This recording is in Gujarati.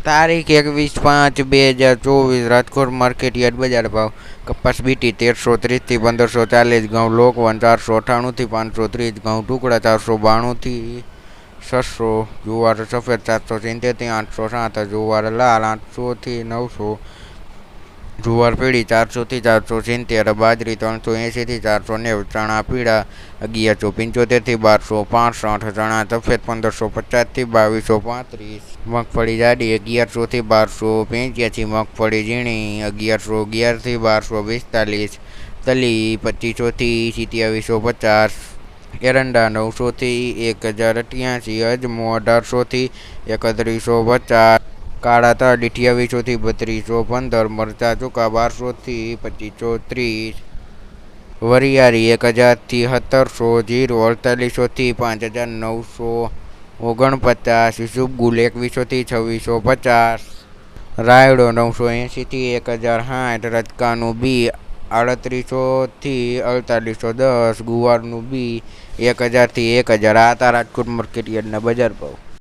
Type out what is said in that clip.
તારીખ 21/5/2024 રાજકોટ માર્કેટયાર્ડ બજાર ભાવ કપાસ બીટી 1330 થી 1540, ઘઉં લોકવન 498 થી 530, ઘઉં ટુકડા 492 થી 600, જુવાર સફેદ 770 થી 807, જુવાર લાલ 800 થી 900, જુવાર પીળી 400 થી 470, બાજરી 380 થી 490, ચણા પીળા 1175 થી 1265, ચણા સફેદ 1550 થી 2235, મગફળી જાડી 1100 થી 1285, મગફળી ઝીણી 1111 થી 1245, તલી 2500 થી 2750, એરંડા 900 થી 1088, અજમો 1800 થી 3150, કાળા તલ 2800 થી 3215, મરચાં ચૂકા 1200 થી 2530, વરિયાળી 1000 થી 1700, જીરું 4800 થી 5949, ઇસબગુલ 2100 થી 2650, રાયડો 980 થી 1060, રજકાનું બી 3800 થી 4810, ગુવારનું બી 1000 થી 1000. આ હતા રાજકોટ માર્કેટયાર્ડના બજાર ભાવ.